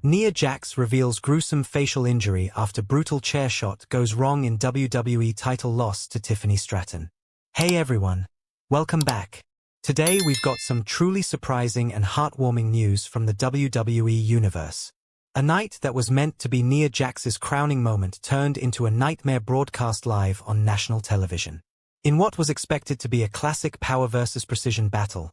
Nia Jax reveals gruesome facial injury after brutal chair shot goes wrong in WWE title loss to Tiffany Stratton. Hey everyone, welcome back. Today we've got some truly surprising and heartwarming news from the WWE Universe. A night that was meant to be Nia Jax's crowning moment turned into a nightmare broadcast live on national television. In what was expected to be a classic power versus precision battle,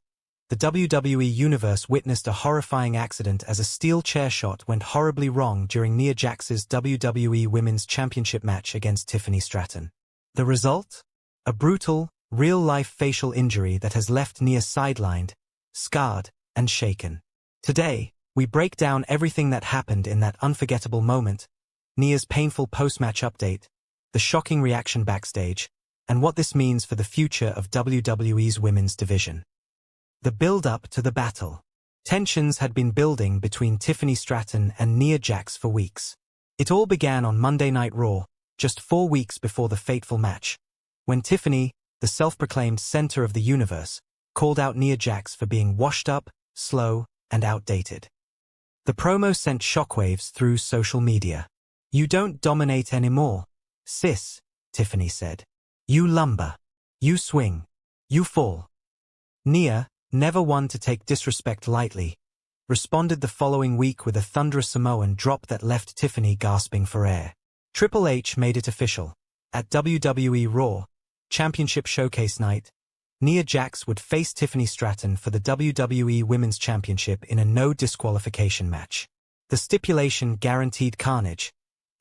the WWE Universe witnessed a horrifying accident as a steel chair shot went horribly wrong during Nia Jax's WWE Women's Championship match against Tiffany Stratton. The result? A brutal, real-life facial injury that has left Nia sidelined, scarred, and shaken. Today, we break down everything that happened in that unforgettable moment, Nia's painful post-match update, the shocking reaction backstage, and what this means for the future of WWE's women's division. The build-up to the battle. Tensions had been building between Tiffany Stratton and Nia Jax for weeks. It all began on Monday Night Raw, just 4 weeks before the fateful match, when Tiffany, the self-proclaimed center of the universe, called out Nia Jax for being washed up, slow, and outdated. The promo sent shockwaves through social media. "You don't dominate anymore, sis," Tiffany said. "You lumber. You swing. You fall." Nia, never one to take disrespect lightly, responded the following week with a thunderous Samoan drop that left Tiffany gasping for air. Triple H made it official. At WWE Raw Championship Showcase Night, Nia Jax would face Tiffany Stratton for the WWE Women's Championship in a no disqualification match. The stipulation guaranteed carnage,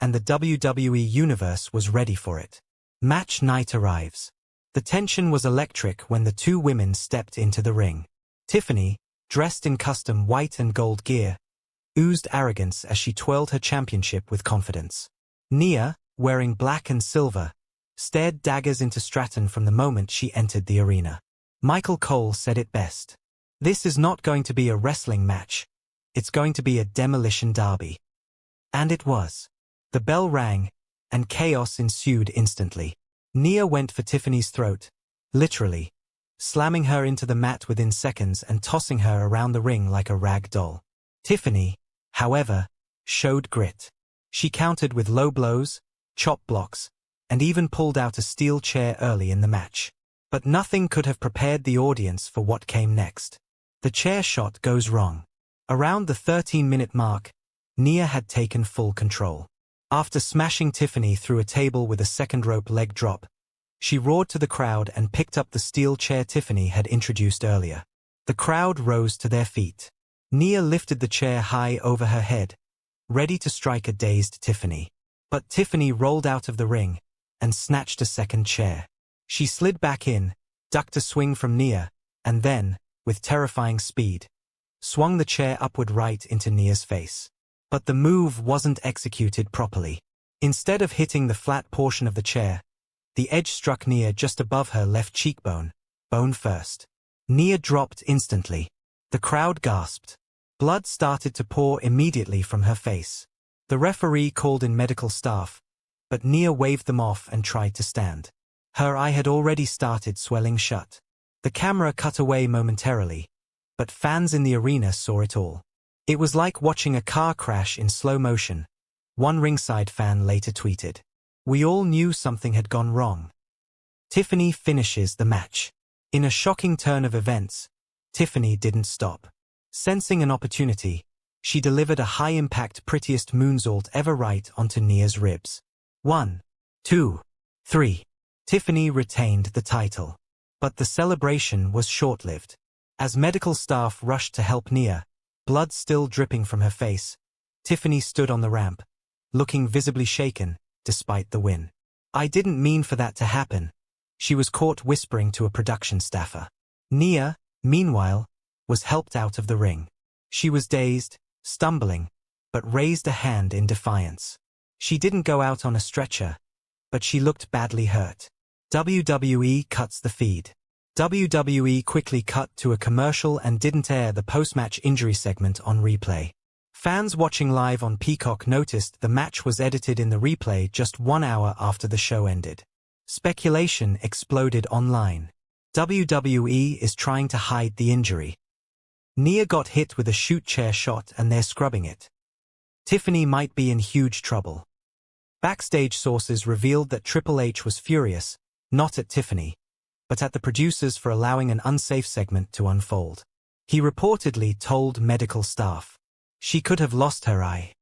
and the WWE Universe was ready for it. Match night arrives. The tension was electric when the two women stepped into the ring. Tiffany, dressed in custom white and gold gear, oozed arrogance as she twirled her championship with confidence. Nia, wearing black and silver, stared daggers into Stratton from the moment she entered the arena. Michael Cole said it best. "This is not going to be a wrestling match. It's going to be a demolition derby." And it was. The bell rang, and chaos ensued instantly. Nia went for Tiffany's throat, literally, slamming her into the mat within seconds and tossing her around the ring like a rag doll. Tiffany, however, showed grit. She countered with low blows, chop blocks, and even pulled out a steel chair early in the match. But nothing could have prepared the audience for what came next. The chair shot goes wrong. Around the 13-minute mark, Nia had taken full control. After smashing Tiffany through a table with a second rope leg drop, she roared to the crowd and picked up the steel chair Tiffany had introduced earlier. The crowd rose to their feet. Nia lifted the chair high over her head, ready to strike a dazed Tiffany. But Tiffany rolled out of the ring and snatched a second chair. She slid back in, ducked a swing from Nia, and then, with terrifying speed, swung the chair upward right into Nia's face. But the move wasn't executed properly. Instead of hitting the flat portion of the chair, the edge struck Nia just above her left cheekbone, bone first. Nia dropped instantly. The crowd gasped. Blood started to pour immediately from her face. The referee called in medical staff, but Nia waved them off and tried to stand. Her eye had already started swelling shut. The camera cut away momentarily, but fans in the arena saw it all. It was like watching a car crash in slow motion, one ringside fan later tweeted. "We all knew something had gone wrong." Tiffany finishes the match. In a shocking turn of events, Tiffany didn't stop. Sensing an opportunity, she delivered a high-impact prettiest moonsault ever right onto Nia's ribs. 1, 2, 3. Tiffany retained the title. But the celebration was short-lived. As medical staff rushed to help Nia, blood still dripping from her face, Tiffany stood on the ramp, looking visibly shaken, despite the win. "I didn't mean for that to happen," she was caught whispering to a production staffer. Nia, meanwhile, was helped out of the ring. She was dazed, stumbling, but raised a hand in defiance. She didn't go out on a stretcher, but she looked badly hurt. WWE cuts the feed. WWE quickly cut to a commercial and didn't air the post-match injury segment on replay. Fans watching live on Peacock noticed the match was edited in the replay just 1 hour after the show ended. Speculation exploded online. WWE is trying to hide the injury. Nia got hit with a shoot chair shot and they're scrubbing it. Tiffany might be in huge trouble. Backstage sources revealed that Triple H was furious, not at Tiffany, but at the producers for allowing an unsafe segment to unfold. He reportedly told medical staff, "She could have lost her eye."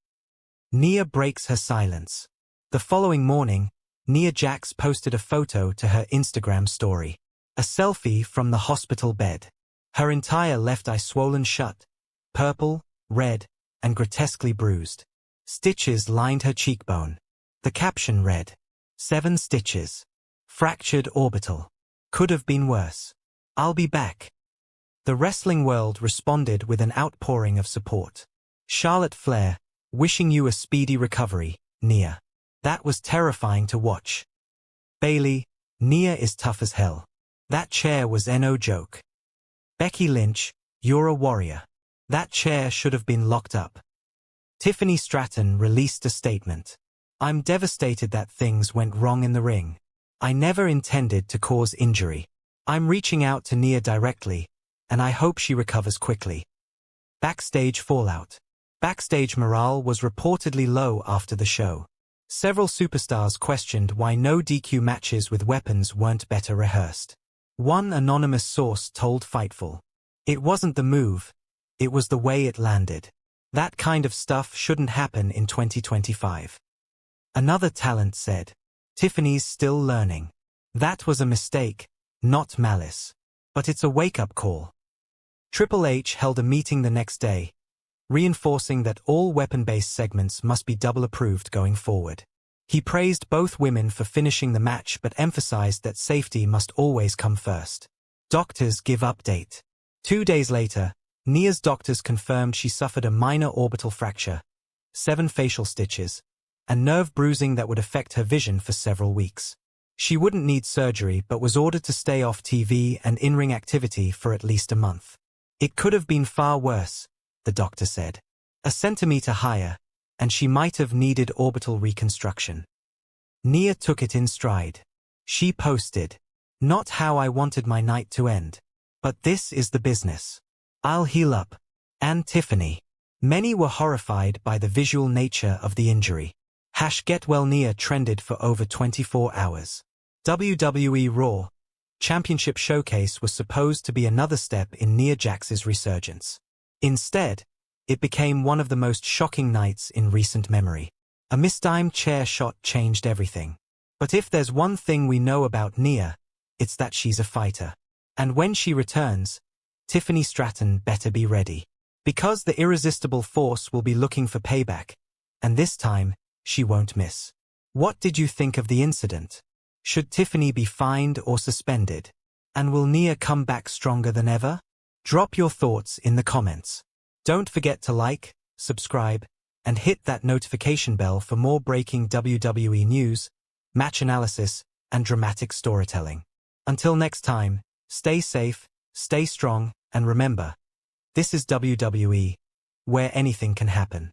Nia breaks her silence. The following morning, Nia Jax posted a photo to her Instagram story. A selfie from the hospital bed. Her entire left eye swollen shut, purple, red, and grotesquely bruised. Stitches lined her cheekbone. The caption read, "7 stitches. Fractured orbital. Could have been worse. I'll be back." The wrestling world responded with an outpouring of support. Charlotte Flair, "Wishing you a speedy recovery, Nia. That was terrifying to watch." Bayley, "Nia is tough as hell. That chair was no joke." Becky Lynch, "You're a warrior. That chair should have been locked up." Tiffany Stratton released a statement. "I'm devastated that things went wrong in the ring. I never intended to cause injury. I'm reaching out to Nia directly, and I hope she recovers quickly." Backstage fallout. Backstage morale was reportedly low after the show. Several superstars questioned why no DQ matches with weapons weren't better rehearsed. One anonymous source told Fightful, "It wasn't the move, it was the way it landed. That kind of stuff shouldn't happen in 2025. Another talent said, "Tiffany's still learning. That was a mistake, not malice. But it's a wake-up call." Triple H held a meeting the next day, reinforcing that all weapon-based segments must be double-approved going forward. He praised both women for finishing the match but emphasized that safety must always come first. Doctors give update. 2 days later, Nia's doctors confirmed she suffered a minor orbital fracture, 7 facial stitches, and nerve bruising that would affect her vision for several weeks. She wouldn't need surgery but was ordered to stay off TV and in-ring activity for at least a month. "It could have been far worse," the doctor said. "A centimeter higher, and she might have needed orbital reconstruction." Nia took it in stride. She posted, "Not how I wanted my night to end. But this is the business. I'll heal up." And Tiffany. Many were horrified by the visual nature of the injury. #GetWellNia trended for over 24 hours. WWE Raw Championship Showcase was supposed to be another step in Nia Jax's resurgence. Instead, it became one of the most shocking nights in recent memory. A mistimed chair shot changed everything. But if there's one thing we know about Nia, it's that she's a fighter. And when she returns, Tiffany Stratton better be ready. Because the irresistible force will be looking for payback. And this time, she won't miss. What did you think of the incident? Should Tiffany be fined or suspended? And will Nia come back stronger than ever? Drop your thoughts in the comments. Don't forget to like, subscribe, and hit that notification bell for more breaking WWE news, match analysis, and dramatic storytelling. Until next time, stay safe, stay strong, and remember, this is WWE, where anything can happen.